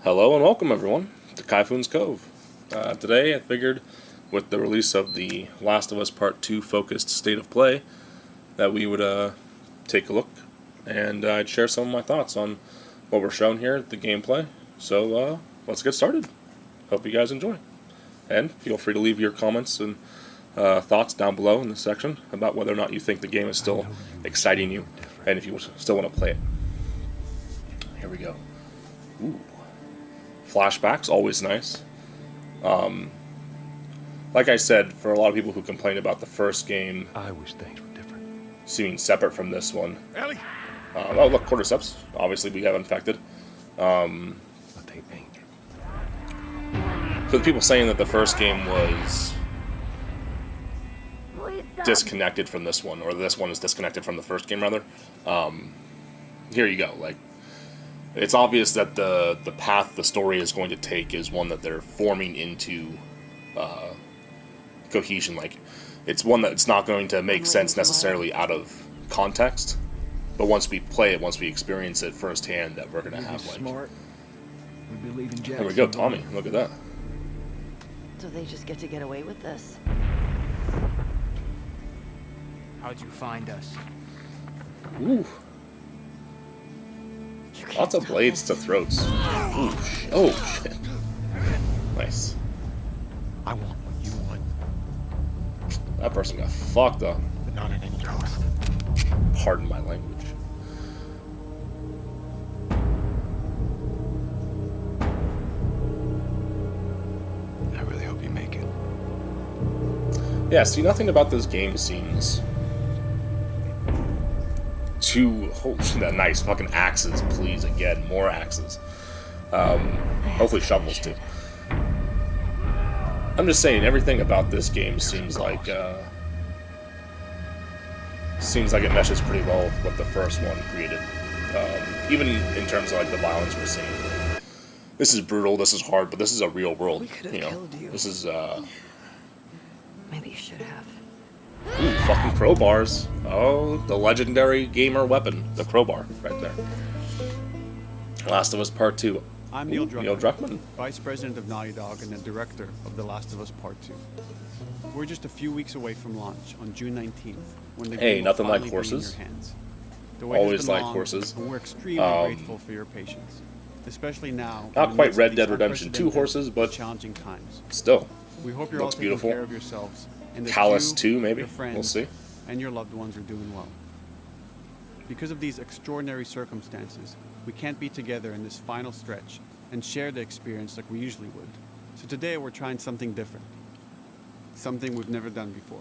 Hello and welcome everyone to Kaifun's Cove. Today I figured with the release of the Last of Us Part 2 focused state of play that we would take a look and I'd share some of my thoughts on what we're shown here, the gameplay. So let's get started. Hope you guys enjoy. And feel free to leave your comments and thoughts down below in the section about whether or not you think the game is still exciting you and if you still want to play it. Here we go. Ooh. Flashbacks, always nice. Like I said, for a lot of people who complain about the first game, I wish things were different. Seeming separate from this one. Ellie! Oh look, cordyceps. Obviously we have infected. But they ain't. For the people saying that the first game was disconnected from this one, or this one is disconnected from the first game rather, here you go. Like, it's obvious that the path the story is going to take is one that they're forming into cohesion. Like, it's one that's not going to make sense necessarily out of context, but once we play it, once we experience it firsthand, that we're going to have, like... Smart. There we go, Tommy. Look at that. So they just get away with this? How'd you find us? Ooh. Lots of blades to throats. Ooh, oh, shit. Nice. I want what you want. That person got fucked up. But not at any cost. Pardon my language. I really hope you make it. Yeah, see, nothing about this game seems too... Oh, that nice fucking axes, please, again, more axes. Hopefully shovels, too. I'm just saying, everything about this game seems like it meshes pretty well with what the first one created. Even in terms of, like, the violence we're seeing. This is brutal, this is hard, but this is a real world, you know? This is, Maybe you should have. Ooh, fucking crowbars. Oh, the legendary gamer weapon. The crowbar, right there. Last of Us Part 2. I'm Neil Neil Druckmann, Druckmann. Vice President of Naughty Dog and the Director of The Last of Us Part 2. We're just a few weeks away from launch on June 19th, when the Hey, game nothing will like finally be in horses. your hands. The wait has Always been like long, horses. and we're extremely grateful for your patience, especially now. Not in the quite midst of Red these Dead Redemption 2 unprecedented, horses, but challenging times. Still. We hope you're all Looks taking beautiful. care of yourselves, and that Callous you, 2, maybe? your friends, We'll see. and your loved ones are doing well. Because of these extraordinary circumstances, we can't be together in this final stretch and share the experience like we usually would. So today we're trying something different. Something we've never done before.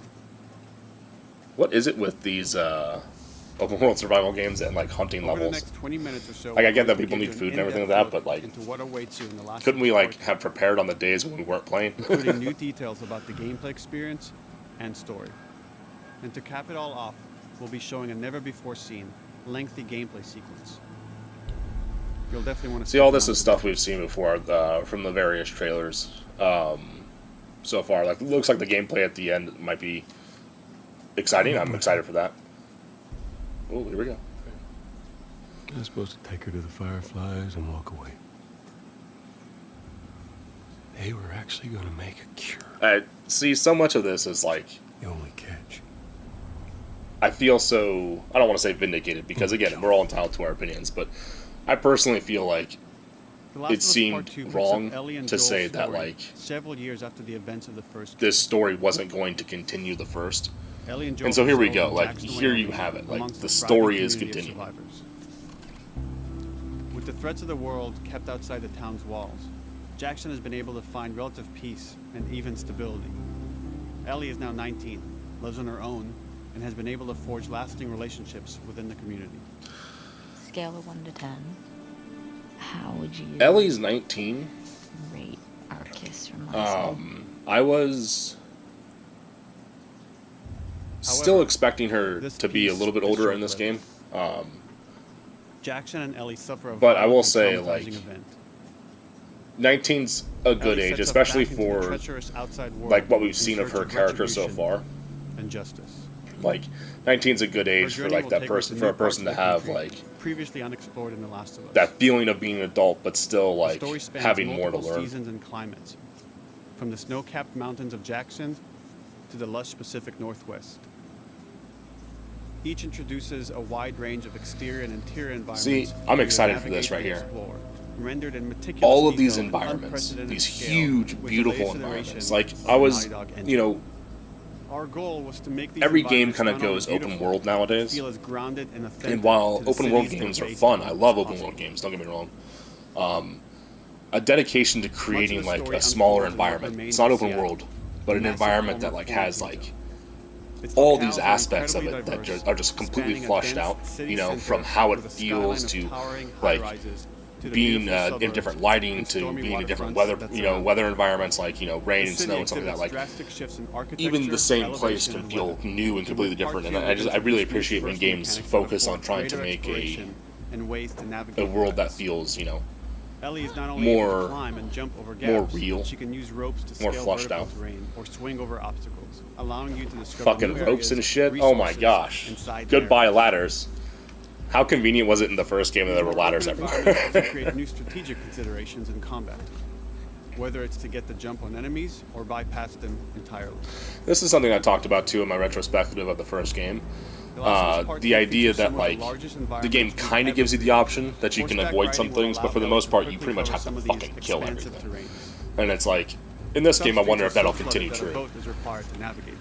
What is it with these open world survival games and like hunting Over the levels? next 20 minutes or so, Like, I get that we're people going need to food give and you an everything like that, in-depth but, like, look into what awaits you in the last couldn't we like part, have prepared on the days when we weren't playing? including new details about the gameplay experience and story. And to cap it all off, we'll be showing a never-before-seen, lengthy gameplay sequence. You'll definitely want to See, all this is stuff we've seen before from the various trailers so far. Like, it looks like the gameplay at the end might be exciting. I'm excited for that. Oh, here we go. I was supposed to take her to the fireflies and walk away. They were actually going to make a cure. See, so much of this is like, The only catch. I feel so, I don't want to say vindicated, because again, we're all entitled to our opinions, but I personally feel like The Last it of Us seemed Part 2 picks wrong up Ellie and to Joel's say that, story like, several years after the events of the first this story wasn't going to continue the first. Ellie and And so here we Joel go, like, Jackson here you Wyoming, have it, like, amongst the a story thriving is community of continuing. survivors. With the threats of the world kept outside the town's walls, Jackson has been able to find relative peace and even stability. Ellie is now 19, lives on her own, and has been able to forge lasting relationships within the community. Scale of 1 to 10. How would you Ellie's 19. rate our kiss from last night? I was still However, expecting her this to be a piece little bit is older in this game. short-lived. Jackson and Ellie suffer a But I will violent and say, traumatizing like, event. 19's a good Ellie age, sets off especially back into the for treacherous outside world like what we've in seen of search her character so retribution far. and justice. Like 19's a good Our age for journey like will that take us person to for new a person to parts of the have country like previously unexplored in The Last of Us. that feeling of being an adult, but still The like story spans having more to multiple learn. seasons and climates, from the snow-capped mountains of Jackson to the lush Pacific Northwest. Each introduces a wide range of exterior and interior environments. See, I'm for you to excited for this navigate right and here. explore, rendered in meticulous All of these detail and environments, unprecedented these scale, huge, with the beautiful latest environments. iteration Like of I the was, Naughty Dog engine. you know, Our goal was to make these every game environments kind of not only goes open beautiful, world nowadays. feel as grounded and authentic And while to the open world cities they're games are based fun, on I love as open world possible. games. Don't get me wrong. A dedication to creating the like story a smaller unfolds in what environment. remains It's not of open Seattle, world, but an massive environment that former like has quarantine like zone. Its all locales these are aspects of incredibly it that diverse, are just completely spanning a flushed dense out. city You know, center from how it with a feels skyline to of towering like high-rises to the being beautiful in suburbs different lighting and to stormy being in different waterfronts weather, that you know, surround weather it. environments like rain The and city snow and stuff like that. exhibits Like drastic shifts in even architecture, the same place elevation, can and feel weather. new and And completely with different. And part I two really introduces appreciate when traversal games mechanics that focus on afford trying to greater make a exploration and ways to navigate world that threats. feels, you know, Ellie is not only more- able to climb and jump over gaps, more real, but she can use ropes to more scale flushed vertical out. terrain or swing over obstacles, allowing you to discover fucking new ropes areas, and shit. Oh my resources, gosh. and side Goodbye narratives. ladders. How convenient was it in the first game that there were ladders Open environments also everywhere? create new strategic considerations in combat, whether it's to get the jump on enemies or bypass them entirely. This is something I talked about too in my retrospective of the first game. The Last of Us Part The 2 idea features some that of like largest the environments game we've kind of ever gives you the created. option that you can Horseback avoid some riding will things, allow but for the Ellie most to part you quickly pretty much cover have some to of these fucking kill expansive everything. terrains. And it's like in this Some game I streets wonder are if that'll so flooded continue that a true. boat is required to navigate them.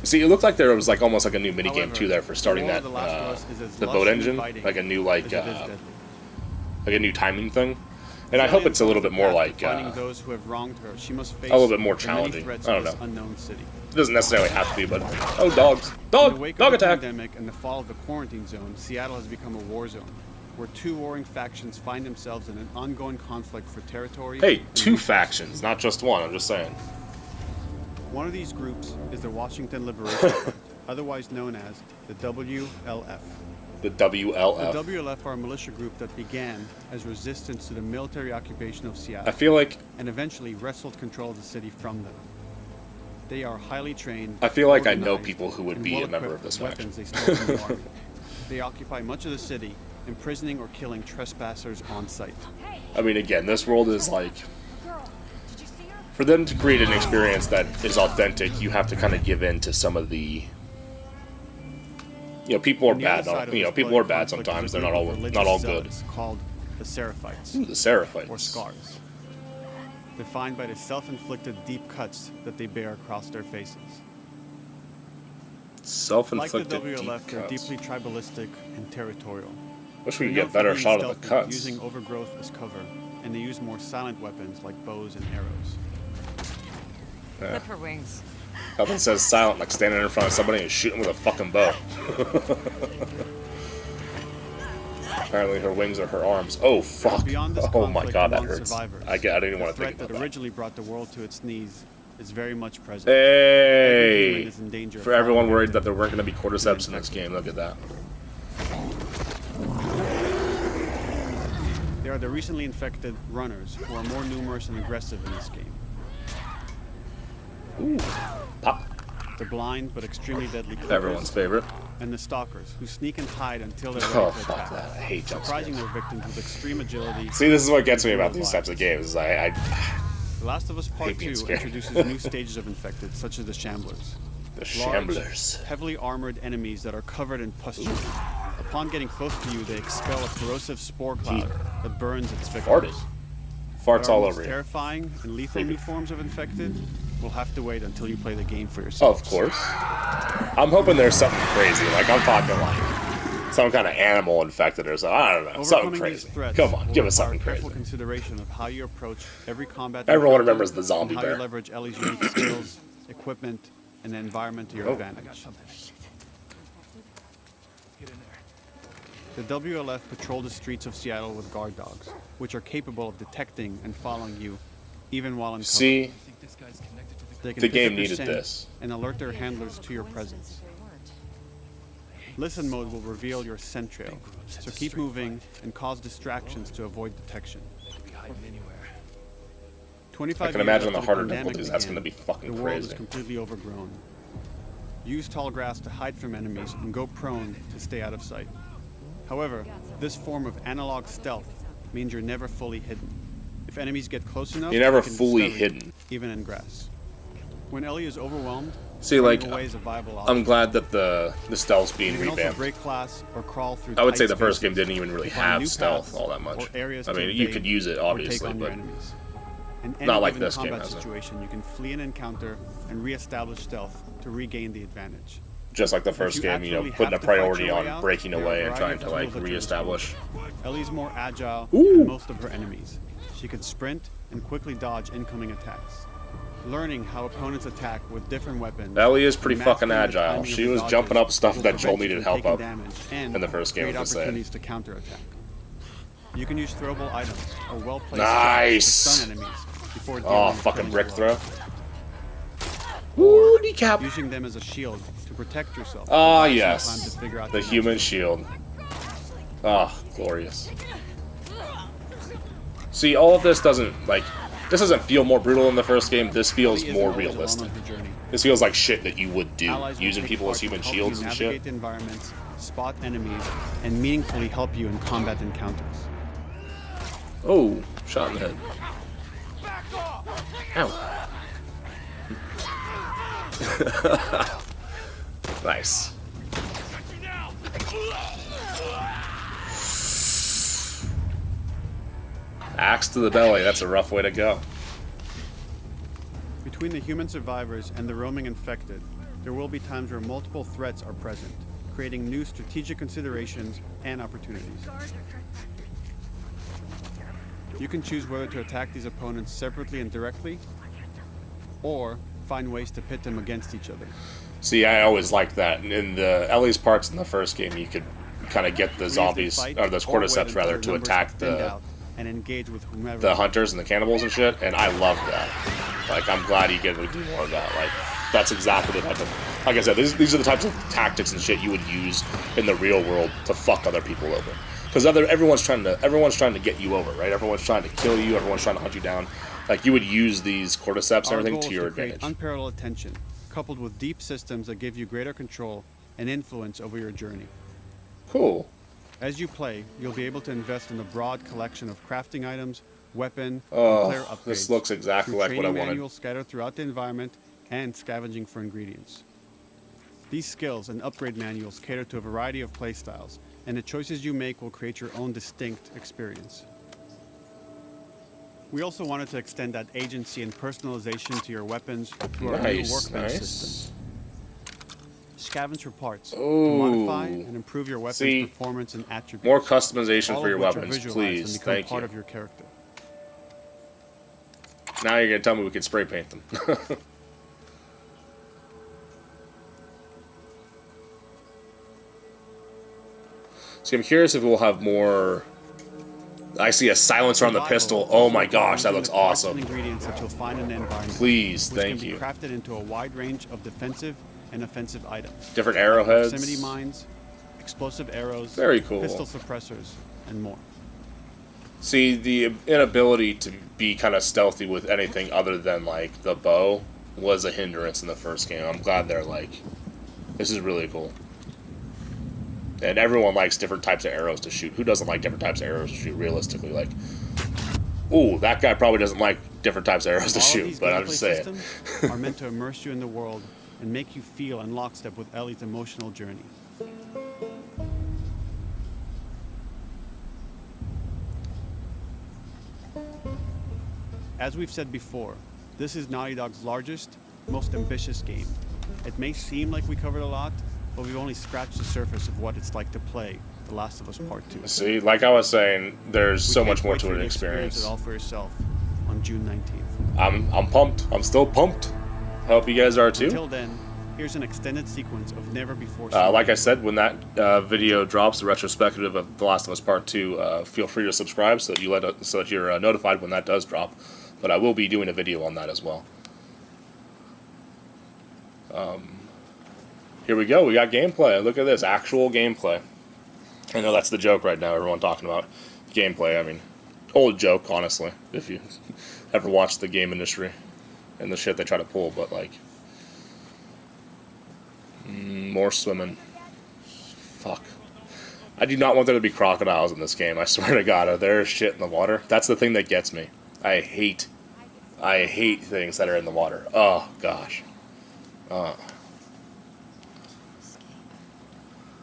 See, it looked like there was like almost like a new minigame However, too there for starting the that world of The Last of Us is as the lush boat and engine, inviting like a new as it is deadly. like a new timing thing. And I hope it's a little bit more like finding those who have wronged her. She must face a little bit more the many challenging. threats I of don't this know. unknown city. It doesn't necessarily have to be, but oh dogs, In dog, the wake dog of the attack. pandemic and the fall of the quarantine zone, Seattle has become a war zone, where two warring factions find themselves in an ongoing conflict for territory. Hey, and two resources. factions, not just one. I'm just saying. One of these groups is the Washington Liberation Front, otherwise known as the WLF. The The WLF. WLF are a militia group that began as resistance to the military occupation of Seattle I feel like and eventually wrestled control of the city from them. They are highly trained. I feel like I know organized, people who would and be a member well-equipped of this with faction. weapons they stole from the army. They occupy much of the city, imprisoning or killing trespassers on sight. I mean, again, this world is like Girl, did you see her? for them to create an experience that is authentic. You have to kind of give in to some of the. You know, people are On the other bad. side of You know, this people are bloody bad conflict sometimes. is They're a not group all of not all religious good. zealots called the Seraphites, Ooh, the Seraphites. or scars, defined by the self-inflicted deep cuts that they bear across their faces. Like the Self-inflicted WLF, deep they're cuts. deeply tribalistic and territorial. Wish we could They're get better known for shot being of the stealthy, cuts. using overgrowth as cover, and they use more silent weapons like bows and arrows. Clip her wings. Nothing says silent like standing in front of somebody and shooting with a fucking bow. Apparently her wings are her arms. Oh fuck! Beyond this Oh my conflict god, that among hurts. survivors, I didn't even the want to threat think that about that. originally brought the world to its knees is very much present. Hey! human is in danger of For everyone falling worried victim that there weren't going to be cordyceps in this infected. game, look at that. They are the recently infected runners who are more numerous and aggressive in this game. Ooh. Pop. The blind but extremely deadly clippers, Everyone's favorite. and the stalkers who sneak and hide until they're Oh ready to fuck attack, that! I hate jump surprising scares. their victims with extreme agility. See, this is what gets me and about brutal these types of violence. games. Is I The Last of Us Part hate being 2 scared. introduces new stages of infected, such as the Shamblers. the Large, Shamblers. heavily armored enemies that are covered in pustule. Upon getting close to you, they expel a corrosive spore cloud that burns its victims. Farted. Farts But our all most over you. terrifying and lethal Creepy. new forms of infected will have to wait until you play the game for yourself. Of course. I'm hoping there's something crazy. Like I'm talking like some kind of animal infected or something. I don't know. Something Overcoming these crazy. threats Come on, will give us require something careful crazy. consideration of how you approach every combat. Everyone encounter remembers the zombie and how bear. you leverage Ellie's unique skills, equipment, and the environment to your Oh. advantage. Get in there. The WLF patrol the streets of Seattle with guard dogs, which are capable of detecting and following you, even while in cover. See, I think this guy's connected to the They can the pick game up your needed scent this. and alert their handlers to your presence. Listen mode will reveal your scent trail, so keep moving and cause distractions to avoid detection. Could be hiding anywhere. 25 I can years imagine after the harder pandemic difficulties, that's began, gonna be fucking the world is crazy. completely overgrown. Use tall grass to hide from enemies and go prone to stay out of sight. However, this form of analog stealth means you're never fully hidden. If enemies get close enough, You're never they can fully discover you, hidden. even in grass. When Ellie is overwhelmed, See, running like, away is a viable option. I'm glad that the stealth's being You can also revamped. break class or crawl through I would tight say the first game spaces didn't even really to find new have stealth paths all that much. or areas I to mean, you evade could use it, or take obviously, on your but enemies. In any not like given this game combat has it. situation, you can flee an encounter and re-establish stealth to regain the advantage. just like the If first you game, you know, absolutely putting a have to fight priority your way on out, breaking there are a away and trying variety to, of like, tools at your reestablish. disposal. Ellie's more agile Ooh. than most of her enemies. She could sprint and quickly dodge incoming attacks. Learning how opponents attack with different weapons. Ellie is pretty and fucking mastering the agile. timing of She the was dodges jumping up stuff will that Joel prevent you needed from help taking up damage and in the first game, create I'm just saying. opportunities to counterattack. You can use throwable items or well-placed Nice. traps to stun enemies before dealing Oh, a fucking killing brick blow. throw. Ooh, decap. Using them as a shield to protect yourself. Ah, provides some time yes. to figure out The your human next shield. Ah, glorious. See, all of this doesn't, like, this doesn't feel more brutal than the first game. This feels Ellie isn't more always alone realistic. on her journey. This feels like shit that you would do, Allies will using take people as part to human help shields you and navigate shit. the environments, spot enemies, and meaningfully help you in combat encounters. Oh, shot in the head. Ow. Nice. Axe to the belly, that's a rough way to go. Between the human survivors and the roaming infected, there will be times where multiple threats are present, creating new strategic considerations and opportunities. You can choose whether to attack these opponents separately and directly, or find ways to pit them against each other. See, I always liked that. In the Ellie's parts in the first game, you could kind of get the zombies, Fight or those or wait cordyceps until rather, their to numbers attack are thinned the out and engage with whomever. the hunters and the cannibals and shit, and I love that. Like, I'm glad you get to do more of that. Like, that's exactly the type of, like I said, these are the types of tactics and shit you would use in the real world to fuck other people over. Because everyone's trying to get you over, right? Everyone's trying to kill you. Everyone's trying to hunt you down. Like, you would use these cordyceps and Our everything goal to is your create advantage. unparalleled attention, coupled with deep systems that give you greater control and influence over your journey. Cool. As you play, you'll be able to invest in a broad collection of crafting items, weapon, Oh, and player upgrades. this looks exactly through like what I training wanted. manuals scattered throughout the environment and scavenging for ingredients. These skills and upgrade manuals cater to a variety of playstyles, and the choices you make will create your own distinct experience. We also wanted to extend that agency and personalization to your weapons through our new Nice, workbench nice. system. Scavenge for parts to Ooh. modify and improve your weapon's See, performance and attributes. More customization all for of your which are weapons, visualized please. and become Thank part you. of your character. Now you're gonna tell me we can spray paint them. See, I'm curious if we'll have more. I see a silencer on the Survival pistol. is Oh also my about gosh, that using looks the parts and awesome. ingredients that you'll find in the environment, Please, which thank can you. be crafted into a wide range of defensive and offensive items. Different arrowheads. Proximity mines, explosive arrows, Very cool. pistol suppressors, and more. See, the inability to be kind of stealthy with anything other than, like, the bow was a hindrance in the first game. I'm glad they're like, this is really cool. And everyone likes different types of arrows to shoot. Who doesn't like different types of arrows to shoot, realistically? Like, ooh, that guy probably doesn't like different types of arrows to All of shoot, these but I'm gameplay just saying. systems are meant to immerse you in the world and make you feel in lockstep with Ellie's emotional journey. As we've said before, this is Naughty Dog's largest, most ambitious game. It may seem like we covered a lot, but we've only scratched the surface of what it's like to play The Last of Us Part 2. See, like I was saying, there's We so can't much more wait to for an you to experience experience. it all for yourself on June 19th. I'm pumped. I'm still pumped. Hope you guys are too. Until then, here's an extended sequence of never before seen. Like I said, when that video drops, the retrospective of The Last of Us Part 2, feel free to subscribe so that you're notified when that does drop. But I will be doing a video on that as well. Here we go. We got gameplay. Look at this. Actual gameplay. I know that's the joke right now. Everyone talking about gameplay. I mean, old joke, honestly, if you ever watched the game industry and the shit they try to pull. But, like, More swimming. Fuck. I do not want there to be crocodiles in this game. I swear to God, if there's shit in the water, that's the thing that gets me. I hate things that are in the water. Oh gosh. Escape.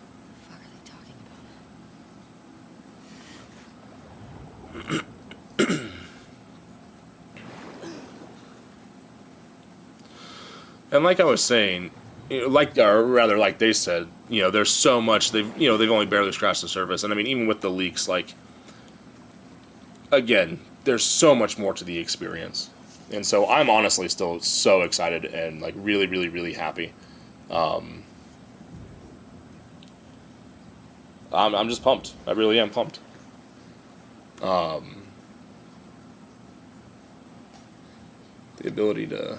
What the fuck are they talking about? And like I was saying, or rather, like they said, there's so much they've only barely scratched the surface. And I mean, even with the leaks, like, again, there's so much more to the experience. And so I'm honestly still so excited and like really, really, really happy. I'm just pumped. I really am pumped. The ability to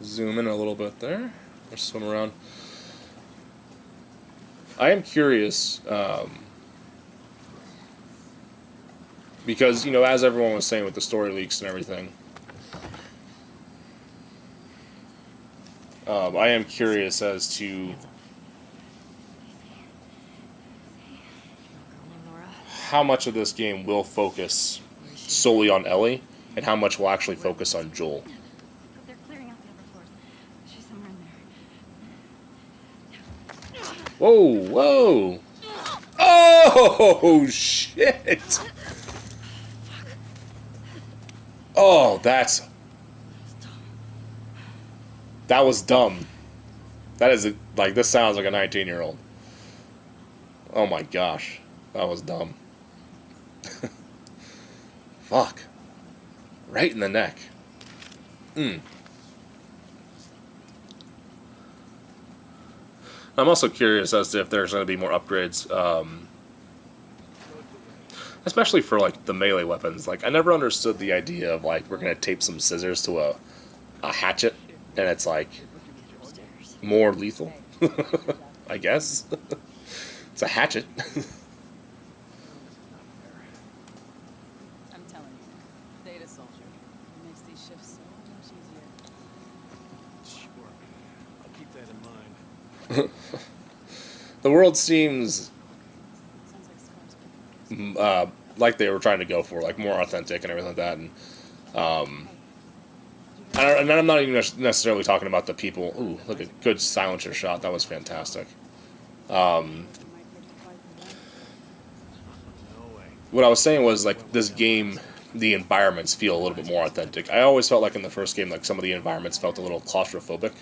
zoom in a little bit there, or swim around. I am curious, because, as everyone was saying with the story leaks and everything, I am curious as to how much of this game will focus solely on Ellie, and how much will actually focus on Joel. They're clearing out the upper floors. She's somewhere in there. Whoa, whoa! Oh, shit! Oh, that was dumb. That is, this sounds like a 19-year-old. Oh my gosh. That was dumb. Fuck. Right in the neck. I'm also curious as to if there's going to be more upgrades, especially for like the melee weapons. Like, I never understood the idea of like we're going to tape some scissors to a hatchet, and it's like more lethal. I guess it's a hatchet. I'm telling you, Data Soldier makes these shifts so much easier. Sure. I'll keep that in mind. The world seems Sounds like Scar's like they were trying to go for like more authentic and everything like that, and I'm not even necessarily talking about the people. Ooh, look at good silencer shot. That was fantastic. No way. What I was saying was like this game, the environments feel a little bit more authentic. I always felt like in the first game, like some of the environments felt a little claustrophobic,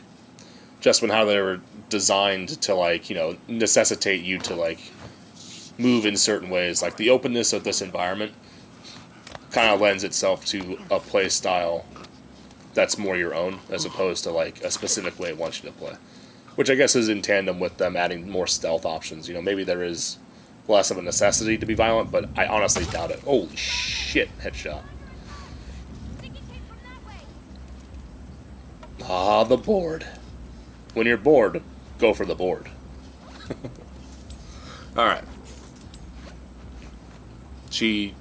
just when how they were designed to like necessitate you to like move in certain ways. Like the openness of this environment kind of lends itself to a play style that's more your own, as opposed to like a specific way it wants you to play, which I guess is in tandem with them adding more stealth options. Maybe there is less of a necessity to be violent, but I honestly doubt it. Holy shit, headshot. Ah, the board. When you're bored, go for the board. Alright. She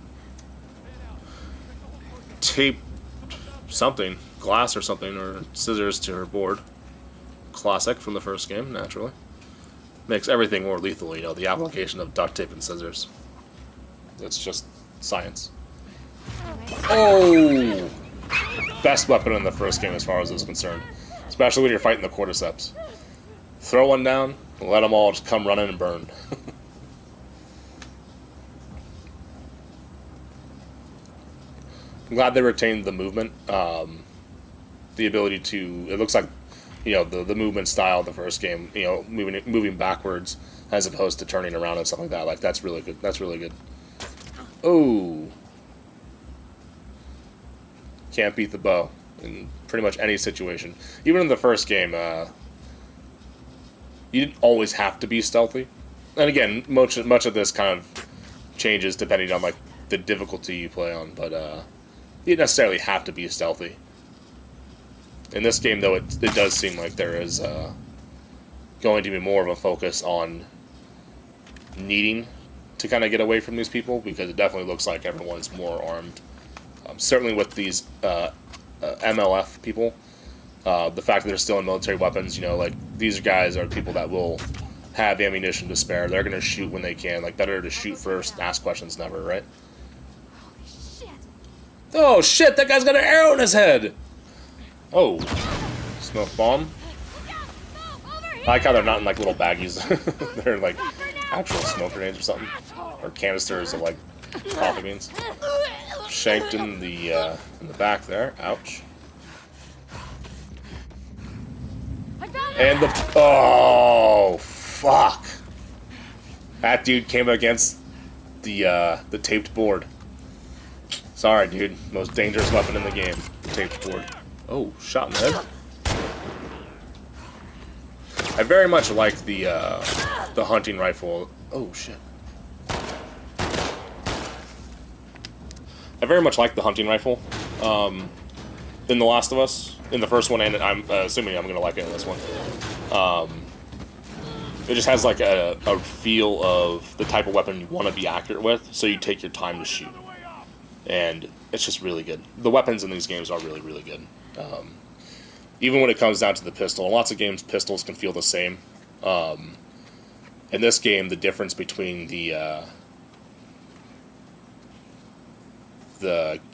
taped something, glass or something, or scissors to her board. Classic from the first game, naturally. Makes everything more lethal, the application of duct tape and scissors. It's just science. Oh! Best weapon in the first game as far as is concerned. Especially when you're fighting the cordyceps. Throw one down, and let them all just come running and burn. I'm glad they retained the movement. The ability to... It looks like, the movement style of the first game, moving backwards as opposed to turning around and stuff like that. Like, that's really good. That's really good. Oh! Can't beat the bow in pretty much any situation. Even in the first game, you didn't always have to be stealthy. And again, much of this kind of changes depending on like the difficulty you play on, but you didn't necessarily have to be stealthy. In this game, though, it does seem like there is going to be more of a focus on needing to kind of get away from these people, because it definitely looks like everyone's more armed. Certainly with these MLF people, The fact that they're still in military weapons, you know, like, these guys are people that will have ammunition to spare. They're going to shoot when they can. Like, better to shoot first, ask questions never, right? Shit. Oh, shit, that guy's got an arrow in his head! Oh. Smoke bomb. I like how they're not in, like, little baggies. They're, like, actual smoke grenades or something. Or canisters of, like, coffee beans. Shanked in the back there. Ouch. And the... Oh, fuck. That dude came against the taped board. Sorry, dude. Most dangerous weapon in the game. Taped board. Oh, shot in the head. I very much like the hunting rifle. Oh, shit. I very much like the hunting rifle in The Last of Us. In the first one, and I'm assuming I'm going to like it in this one. It just has like a feel of the type of weapon you want to be accurate with, so you take your time to shoot. And it's just really good. The weapons in these games are really, really good. Even when it comes down to the pistol. In lots of games, pistols can feel the same. In this game, the difference between the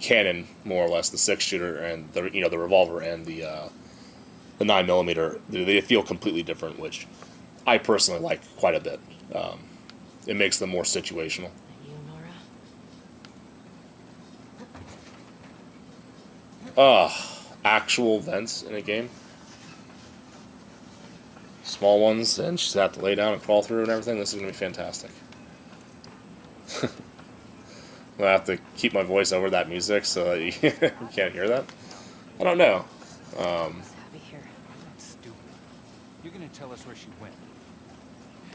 cannon, more or less, the 6-shooter, and the the revolver and the 9mm, they feel completely different, which I personally like quite a bit. It makes them more situational. You, Nora? Actual vents in a game. Small ones, and she's have to lay down and crawl through and everything. This is going to be fantastic. I'm going to have to keep my voice over that music so that you can't hear that. I don't know. Happy here. Stupid. You're gonna tell us where she went.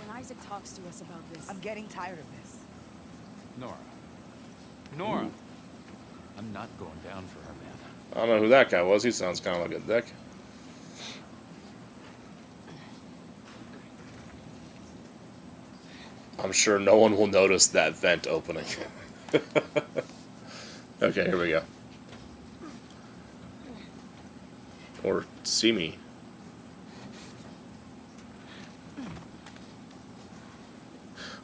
When Isaac talks to us about this, I'm getting tired of this. Nora. Nora. I'm not going down for her, man. I don't know who that guy was. He sounds kind of like a dick. I'm sure no one will notice that vent opening. Okay, here we go. Or see me.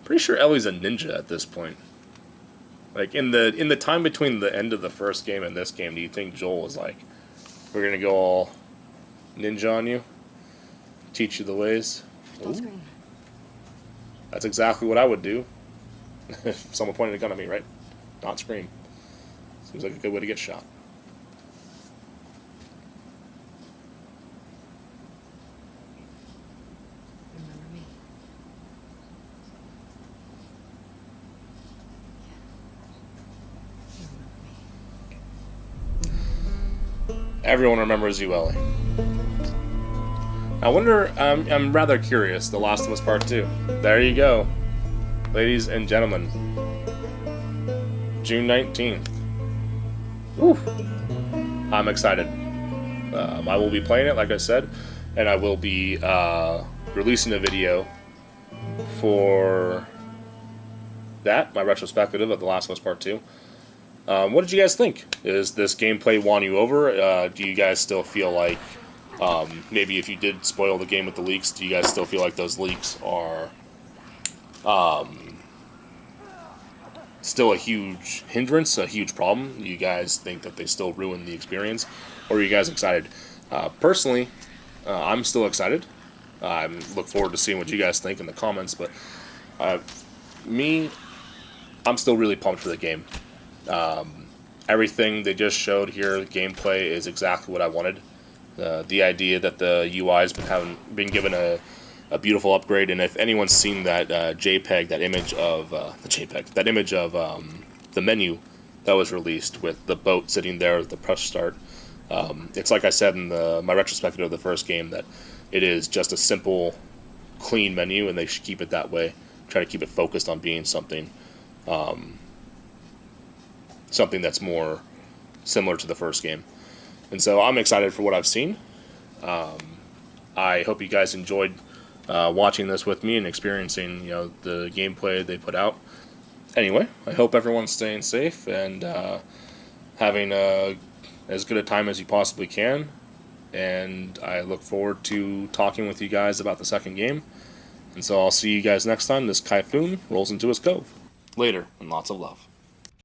Pretty sure Ellie's a ninja at this point. Like in the time between the end of the first game and this game, do you think Joel was like, we're gonna go all ninja on you? Teach you the ways? Don't Ooh. scream. That's exactly what I would do. If someone pointed a gun at me, right? Not scream. Seems like a good way to get shot. Remember me? Yeah. You remember me. Everyone remembers you, Ellie. I wonder, I'm rather curious, The Last of Us Part 2. There you go. Ladies and gentlemen. June 19th. Woo! I'm excited. I will be playing it, like I said, and I will be releasing a video for that, my retrospective of The Last of Us Part 2. What did you guys think? Is this gameplay won you over? Do you guys still feel like, maybe if you did spoil the game with the leaks, do you guys still feel like those leaks are still a huge hindrance, a huge problem? Do you guys think that they still ruin the experience? Or are you guys excited? Personally, I'm still excited. I look forward to seeing what you guys think in the comments, but I'm still really pumped for the game. Everything they just showed here, the gameplay, is exactly what I wanted. The idea that the UI has been given a beautiful upgrade, and if anyone's seen that JPEG, that image of the menu that was released with the boat sitting there at the press start, it's like I said in my retrospective of the first game, that it is just a simple, clean menu, and they should keep it that way. Try to keep it focused on being something that's more similar to the first game. And so I'm excited for what I've seen. I hope you guys enjoyed watching this with me and experiencing, the gameplay they put out. Anyway, I hope everyone's staying safe and having as good a time as you possibly can. and I look forward to talking with you guys about the second game. And so I'll see you guys next time this Typhoon rolls into his cove. Later, and lots of love.